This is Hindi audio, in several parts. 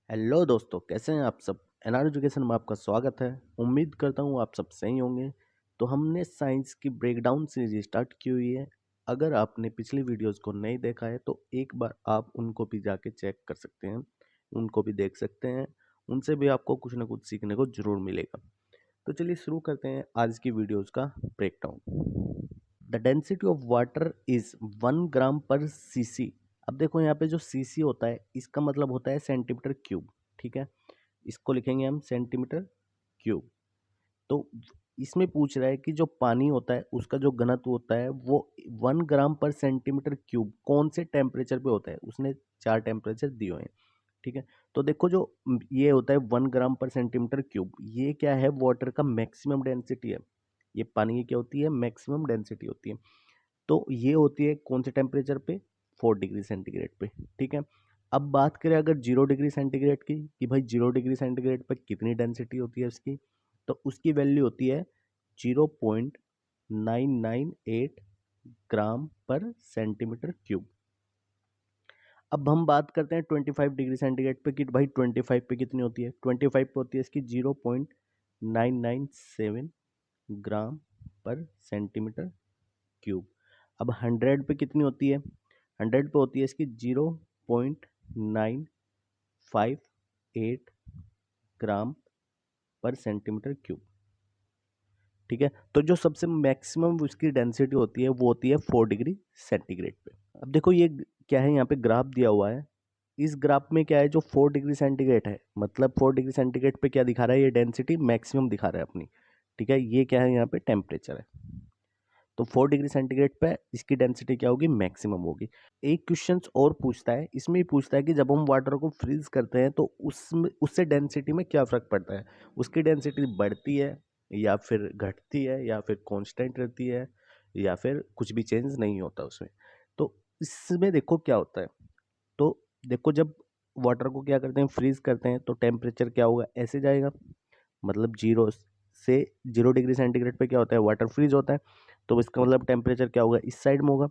हेलो दोस्तों, कैसे हैं आप सब। एनआर एजुकेशन में आपका स्वागत है। उम्मीद करता हूँ आप सब सही होंगे। तो हमने साइंस की ब्रेकडाउन सीरीज स्टार्ट की हुई है। अगर आपने पिछली वीडियोस को नहीं देखा है तो एक बार आप उनको भी जाके चेक कर सकते हैं, उनको भी देख सकते हैं। उनसे भी आपको कुछ ना कुछ सीखने को जरूर मिलेगा। तो चलिए शुरू करते हैं आज की वीडियोस का breakdown. The density of water is 1 ग्राम पर सीसी। अब देखो यहाँ पे जो सीसी होता है इसका मतलब होता है सेंटीमीटर क्यूब। ठीक है, इसको लिखेंगे हम सेंटीमीटर क्यूब। तो इसमें पूछ रहा है कि जो पानी होता है उसका जो घनत्व होता है वो 1 ग्राम पर सेंटीमीटर क्यूब कौन से टेम्परेचर पे होता है। उसने 4 टेम्परेचर दिए हुए हैं। ठीक है, तो देखो जो ये होता है 1 ग्राम पर सेंटीमीटर क्यूब, ये क्या है, वाटर का मैक्सिमम डेंसिटी है। ये पानी की क्या होती है, मैक्सिमम डेंसिटी होती है। तो ये होती है कौन से टेम्परेचर पे, 4 डिग्री सेंटीग्रेड पे। ठीक है, अब बात करें अगर 0 डिग्री सेंटीग्रेड की, कि भाई 0 डिग्री सेंटीग्रेड पे कितनी डेंसिटी होती है उसकी, तो उसकी वैल्यू होती है 0.998 ग्राम पर सेंटीमीटर क्यूब। अब हम बात करते हैं 25 डिग्री सेंटीग्रेड पे कि भाई 25 पे कितनी होती है। 25 पे होती है इसकी 0.997 ग्राम पर सेंटीमीटर क्यूब। अब 100 पे कितनी होती है, 100 पे होती है इसकी 0.958 ग्राम पर सेंटीमीटर क्यूब। ठीक है, तो जो सबसे मैक्सिमम उसकी डेंसिटी होती है वो होती है 4 डिग्री सेंटीग्रेड पे। अब देखो ये क्या है, यहाँ पे ग्राफ दिया हुआ है। इस ग्राफ में क्या है, जो 4 डिग्री सेंटीग्रेड है, मतलब 4 डिग्री सेंटीग्रेड पे क्या दिखा रहा है, ये डेंसिटी मैक्सिमम दिखा रहा है अपनी। ठीक है, ये क्या है, यहाँ पे टेम्परेचर है। तो 4 डिग्री सेंटीग्रेड पे इसकी डेंसिटी क्या होगी, मैक्सिमम होगी। एक क्वेश्चन और पूछता है, इसमें ही पूछता है कि जब हम वाटर को फ्रीज करते हैं तो उसमें उससे डेंसिटी में क्या फर्क पड़ता है। उसकी डेंसिटी बढ़ती है या फिर घटती है या फिर कांस्टेंट रहती है या फिर कुछ भी चेंज नहीं होता उसमें। तो इसमें देखो क्या होता है। तो देखो जब वाटर को क्या करते हैं, फ्रीज करते हैं, तो टेम्परेचर क्या होगा, ऐसे जाएगा। मतलब 0 से 0 डिग्री सेंटीग्रेड पे क्या होता है, वाटर फ्रीज होता है। तो इसका मतलब टेम्परेचर क्या होगा, इस साइड में होगा।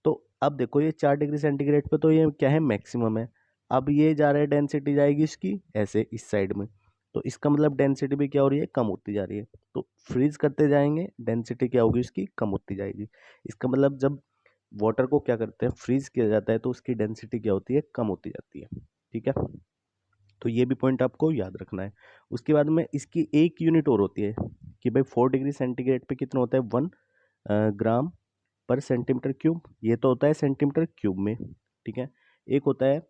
तो अब देखो ये 4 डिग्री सेंटीग्रेड पे तो ये क्या है, मैक्सिमम है। अब ये जा रहा है, डेंसिटी जाएगी इसकी ऐसे इस साइड में। तो इसका मतलब डेंसिटी भी क्या हो रही है, कम होती जा रही है। तो फ्रीज करते जाएंगे, डेंसिटी क्या होगी इसकी, कम होती जाएगी। इसका मतलब जब वाटर को क्या करते हैं, फ्रीज किया जाता है, तो उसकी डेंसिटी क्या होती है, कम होती जाती है। ठीक है, तो ये भी पॉइंट आपको याद रखना है। उसके बाद में इसकी एक यूनिट और होती है कि भाई 4 डिग्री सेंटीग्रेड पे कितना होता है, 1 ग्राम पर सेंटीमीटर क्यूब। ये तो होता है सेंटीमीटर क्यूब में। ठीक है, एक होता है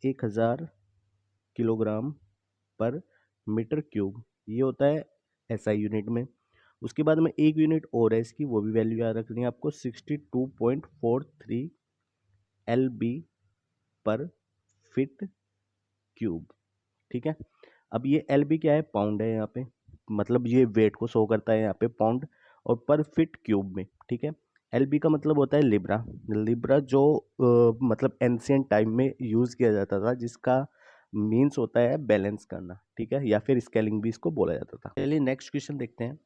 1000 किलोग्राम पर मीटर क्यूब, ये होता है एसआई यूनिट में। उसके बाद में एक यूनिट और है इसकी, वो भी वैल्यू याद रखनी है आपको, 62.43 LB पर फीट क्यूब। ठीक है, अब ये एलबी क्या है, पाउंड है यहाँ पे, मतलब ये वेट को शो करता है यहाँ पे पाउंड और पर फीट क्यूब में। ठीक है, एलबी का मतलब होता है लिब्रा। लिब्रा जो मतलब एंशियंट टाइम में यूज किया जाता था, जिसका मीन्स होता है बैलेंस करना। ठीक है, या फिर स्केलिंग भी इसको बोला जाता था। चलिए नेक्स्ट क्वेश्चन देखते हैं।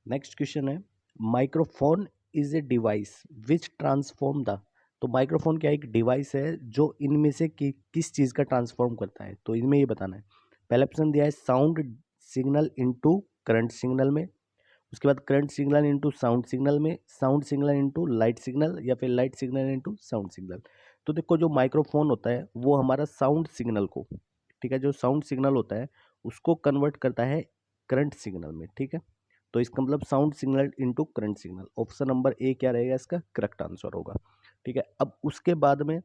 नेक्स्ट क्वेश्चन है, microphone is a device which transform the. तो माइक्रोफोन क्या एक डिवाइस है जो इनमें से किस चीज का ट्रांसफॉर्म करता है, तो इनमें ये बताना है। पहला ऑप्शन दिया है sound signal into current signal में। उसके बाद current signal into sound signal में, sound signal into light signal, या फिर light signal into sound signal. तो देखो जो माइक्रोफोन होता है वो हमारा साउंड सिग्नल को, ठीक है, जो साउंड सिग्नल होता है उसको कन्वर्ट करता है करंट सिग्नल में। ठीक है, तो इसका मतलब sound signal into current signal, option number A क्या रहेगा, इसका करेक्ट आंसर होगा। ठीक है, अब उसके बाद में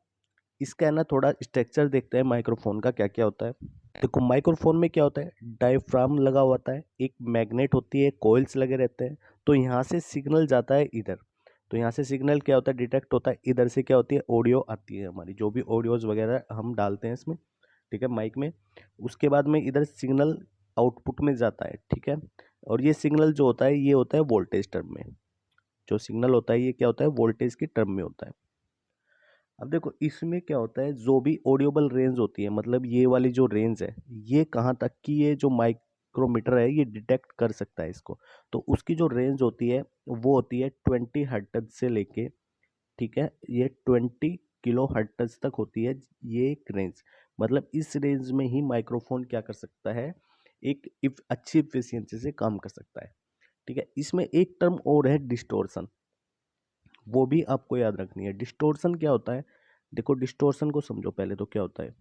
इसका है ना थोड़ा स्ट्रक्चर देखते हैं माइक्रोफोन का क्या क्या होता है। देखो माइक्रोफोन में क्या होता है, डायफ्राम लगा हुआ होता है, एक मैग्नेट होती है, कॉइल्स लगे रहते हैं। तो यहाँ से सिग्नल जाता है इधर। तो यहाँ से सिग्नल क्या होता है, डिटेक्ट होता है। इधर से क्या होती है, ऑडियो आती है हमारी, जो भी ऑडियोज वगैरह हम डालते हैं इसमें, ठीक है, माइक में। उसके बाद में इधर सिग्नल आउटपुट में जाता है। ठीक है, और ये सिग्नल जो होता है ये होता है वोल्टेज टर्म में। जो सिग्नल होता है ये क्या होता है, वोल्टेज की टर्म में होता है। अब देखो इसमें क्या होता है, जो भी ऑडियोबल रेंज होती है, मतलब ये वाली जो रेंज है, ये कहाँ तक की ये जो माइक्रोमीटर है ये डिटेक्ट कर सकता है इसको। तो उसकी जो रेंज होती है वो होती है 20 हर्ट्ज से लेके, ठीक है, ये 20 किलो हर्ट्ज तक होती है ये एक रेंज। मतलब इस रेंज में ही माइक्रोफोन क्या कर सकता है, एक इफ अच्छी इफिशियंसी से काम कर सकता है। ठीक है, इसमें एक टर्म और है डिस्टोर्शन, वो भी आपको याद रखनी है। डिस्टोर्शन क्या होता है, देखो डिस्टोर्शन को समझो पहले तो क्या होता है।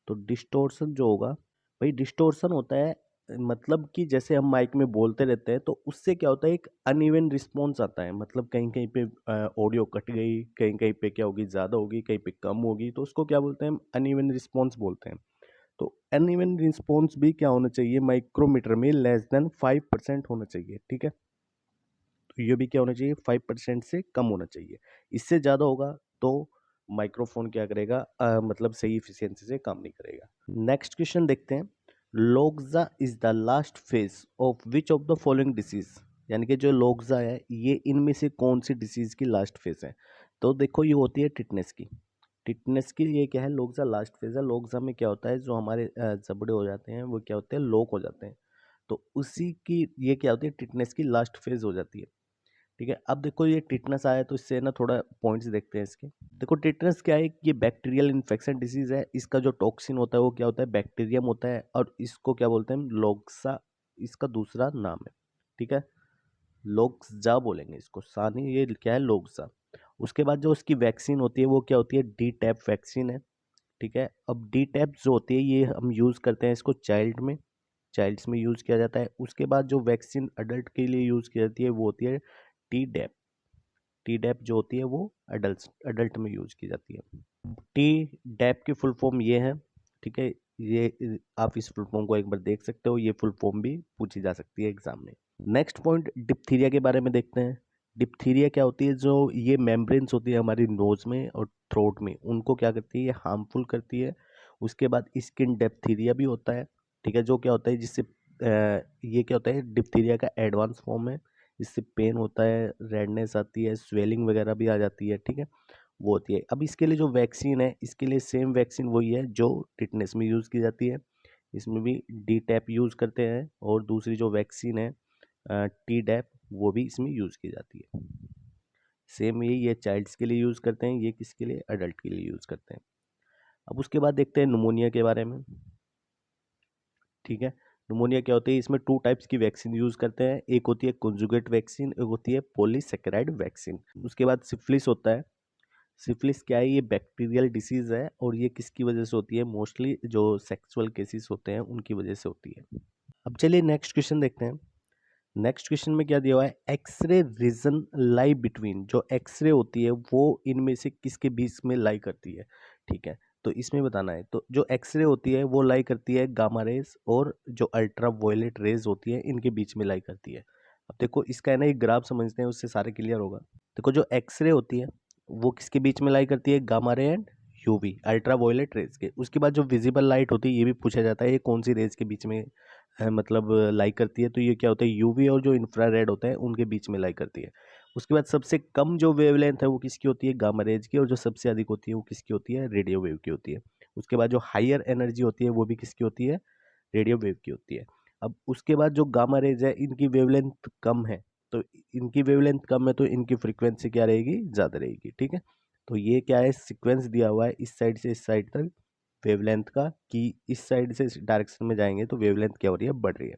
तो डिस्टोर्शन जो होगा, भाई डिस्टोर्शन होता है मतलब कि जैसे हम माइक में बोलते रहते हैं तो उससे क्या होता है, एक अनइवन रिस्पॉन्स आता है। मतलब कहीं कहीं पे ऑडियो कट गई, कहीं कहीं पे क्या होगी, ज़्यादा होगी, कहीं पे कम होगी, तो उसको क्या बोलते हैं, अनइवन रिस्पॉन्स बोलते हैं। तो अनइवन रिस्पॉन्स भी क्या होना चाहिए, माइक्रोमीटर में <5% होना चाहिए। ठीक है, तो ये भी क्या होना चाहिए, 5% से कम होना चाहिए। इससे ज़्यादा होगा तो माइक्रोफोन क्या करेगा, मतलब सही इफिशियंसी से काम नहीं करेगा। नेक्स्ट क्वेश्चन देखते हैं। Lockjaw is the last phase of which of the following disease, यानी कि जो लोक्जा है ये इनमें से कौन सी डिसीज की लास्ट फेज है। तो देखो ये होती है टिटनेस की। टिटनेस की ये क्या है, लोक्जा लास्ट फेज है। लोक्जा में क्या होता है, जो हमारे जबड़े हो जाते हैं वो क्या होते हैं, लॉक हो जाते हैं। तो उसी की ये क्या होती है, टिटनेस की लास्ट फेज हो जाती है। ठीक है, अब देखो ये टिटनेस आया तो इससे ना थोड़ा पॉइंट्स देखते हैं इसके। देखो टिटनेस क्या है, ये बैक्टीरियल इन्फेक्शन डिसीज है। इसका जो टॉक्सिन होता है वो क्या होता है, बैक्टीरियम होता है, और इसको क्या बोलते हैं, लोक्सा, इसका दूसरा नाम है। ठीक है, लोक्जा बोलेंगे इसको, सा नहीं, ये क्या है, लोक्जा। उसके बाद जो उसकी वैक्सीन होती है वो क्या होती है, डी टैप वैक्सीन है। ठीक है, अब डी टैप जो होती है ये हम यूज़ करते हैं इसको चाइल्ड में, चाइल्ड्स में यूज़ किया जाता है। उसके बाद जो वैक्सीन अडल्ट के लिए यूज़ की जाती है वो होती है टी डैप। टी डैप जो होती है वो अडल्ट अडल्ट में यूज़ की जाती है। टी डैप की फुल फॉर्म ये है। ठीक है, ये आप इस फुल फॉर्म को एक बार देख सकते हो, ये फुल फॉर्म भी पूछी जा सकती है एग्जाम में। नेक्स्ट पॉइंट डिप्थीरिया के बारे में देखते हैं। डिप्थीरिया क्या होती है, जो ये मेम्ब्रेन्स होती है हमारी नोज में और थ्रोट में, उनको क्या करती है, ये हार्मफुल करती है। उसके बाद स्किन डिप्थीरिया भी होता है। ठीक है, जो क्या होता है जिससे ये क्या होता है, डिप्थीरिया का एडवांस फॉर्म है। इससे पेन होता है, रेडनेस आती है, स्वेलिंग वगैरह भी आ जाती है। ठीक है, वो होती है। अब इसके लिए जो वैक्सीन है, इसके लिए सेम वैक्सीन वही है जो टिटनेस में यूज़ की जाती है। इसमें भी डी टैप यूज़ करते हैं, और दूसरी जो वैक्सीन है टी डैप, वो भी इसमें यूज़ की जाती है। सेम ये चाइल्ड्स के लिए यूज़ करते हैं, ये किसके लिए, अडल्ट के लिए यूज़ करते हैं। अब उसके बाद देखते हैं निमोनिया के बारे में। ठीक है, निमोनिया क्या होती है, इसमें टू टाइप्स की वैक्सीन यूज़ करते हैं। एक होती है कंजुगेट वैक्सीन, एक होती है पॉलीसेकेराइड वैक्सीन। उसके बाद सिफिलिस होता है। सिफिलिस क्या है, ये बैक्टीरियल डिसीज है, और ये किसकी वजह से होती है, मोस्टली जो सेक्सुअल केसेस होते हैं उनकी वजह से होती है। अब चलिए नेक्स्ट क्वेश्चन देखते हैं। नेक्स्ट क्वेश्चन में क्या दिया हुआ है, एक्सरे रीजन लाई बिटवीन, जो एक्सरे होती है वो इनमें से किसके बीच में लाई करती है। ठीक है, तो इसमें बताना है। तो जो एक्सरे होती है वो लाई करती है गामा रेज, और जो अल्ट्रा वायलेट रेज होती है इनके बीच में लाई करती है। अब देखो इसका है ना एक ग्राफ समझते हैं, उससे सारे क्लियर होगा। देखो जो एक्सरे होती है वो किसके बीच में लाई करती है, gamma ray and UV, ultraviolet rays के। उसके बाद जो विजिबल लाइट होती है, ये भी पूछा जाता है ये कौन सी रेज के बीच में मतलब लाई करती है। तो ये क्या होता है, यूवी और जो इंफ्रारेड होता है उनके बीच में लाई करती है। उसके बाद सबसे कम जो वेवलेंथ है वो किसकी होती है, गामा रेज की, और जो सबसे अधिक होती है वो किसकी होती है, रेडियो वेव की होती है। उसके बाद जो हायर एनर्जी होती है वो भी किसकी होती है, रेडियो वेव की होती है। अब उसके बाद जो गामा रेज है इनकी वेवलेंथ कम है, तो इनकी वेवलेंथ कम है तो इनकी फ्रीक्वेंसी क्या रहेगी, ज़्यादा रहेगी। ठीक है, तो ये क्या है, सीक्वेंस दिया हुआ है इस साइड से इस साइड तक वेवलेंथ का, कि इस साइड से इस डायरेक्शन में जाएंगे तो वेवलेंथ क्या हो रही है, बढ़ रही है।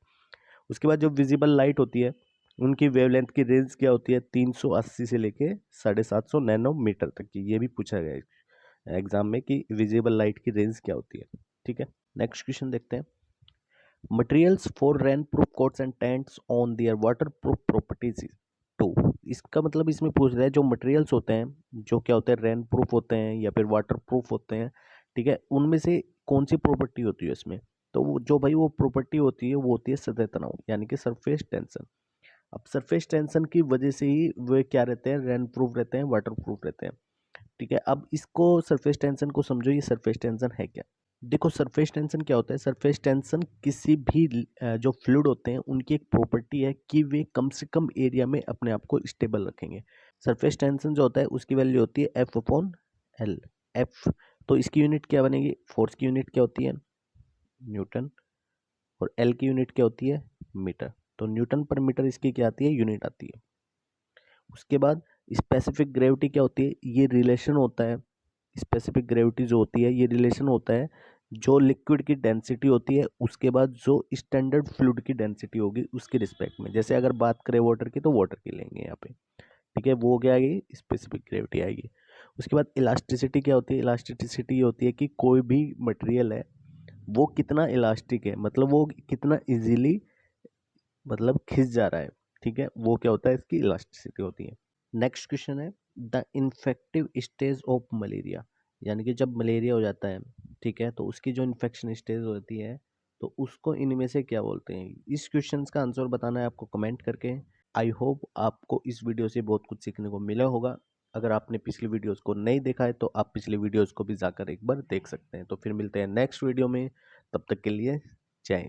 उसके बाद जो विजिबल लाइट होती है उनकी वेवलेंथ की रेंज क्या होती है, 380 से लेके 750 नैनोमीटर तक की। ये भी पूछा गया है एग्जाम में कि विजिबल लाइट की रेंज क्या होती है। ठीक है, नेक्स्ट क्वेश्चन देखते हैं। Materials for rainproof coats and tents on their waterproof properties too. इसका मतलब इसमें पूछ रहा है जो मटेरियल्स होते हैं, जो क्या होते हैं, रेन प्रूफ होते हैं या फिर वाटर प्रूफ होते हैं। ठीक है, उनमें से कौन सी प्रॉपर्टी होती है इसमें। तो जो भाई वो प्रॉपर्टी होती है वो होती है सतह तनाव, यानी कि सरफेस टेंशन। अब सरफेस टेंशन की वजह से ही वे क्या रहते हैं, रेन प्रूफ रहते हैं, वाटर प्रूफ रहते हैं। ठीक है, अब इसको सरफेस टेंशन को समझो, ये सरफेस टेंशन है क्या। देखो सरफेस टेंशन क्या होता है, सरफेस टेंशन किसी भी जो फ्लूइड होते हैं उनकी एक प्रॉपर्टी है कि वे कम से कम एरिया में अपने आप को स्टेबल रखेंगे। सरफेस टेंशन जो होता है उसकी वैल्यू होती है एफ अपॉन एल। एफ, तो इसकी यूनिट क्या बनेगी, फोर्स की यूनिट क्या होती है, न्यूटन, और एल की यूनिट क्या होती है, मीटर। तो न्यूटन पर मीटर इसकी क्या आती है, यूनिट आती है। उसके बाद स्पेसिफिक ग्रेविटी क्या होती है, ये रिलेशन होता है स्पेसिफिक ग्रेविटी जो होती है, ये रिलेशन होता है जो लिक्विड की डेंसिटी होती है उसके बाद जो स्टैंडर्ड फ्लूइड की डेंसिटी होगी उसके रिस्पेक्ट में। जैसे अगर बात करें वाटर की, तो वाटर की लेंगे यहाँ पे, ठीक है। वो क्या आएगी, स्पेसिफिक ग्रेविटी आएगी। उसके बाद इलास्टिसिटी क्या होती है, इलास्टिसिटी ये होती है कि कोई भी मटेरियल है वो कितना इलास्टिक है, मतलब वो कितना इजीली मतलब खिंच जा रहा है, ठीक है। वो क्या होता है, इसकी इलास्टिसिटी होती है। नेक्स्ट क्वेश्चन है the infective stage of malaria, यानी कि जब मलेरिया हो जाता है, ठीक है, तो उसकी जो इन्फेक्शन स्टेज होती है तो उसको इनमें से क्या बोलते हैं। इस क्वेश्चन का आंसर बताना है आपको कमेंट करके। आई होप आपको इस वीडियो से बहुत कुछ सीखने को मिला होगा। अगर आपने पिछली वीडियोस को नहीं देखा है तो आप पिछली वीडियोस को भी जाकर एक बार देख सकते हैं। तो फिर मिलते हैं नेक्स्ट वीडियो में, तब तक के लिए जय हिंद।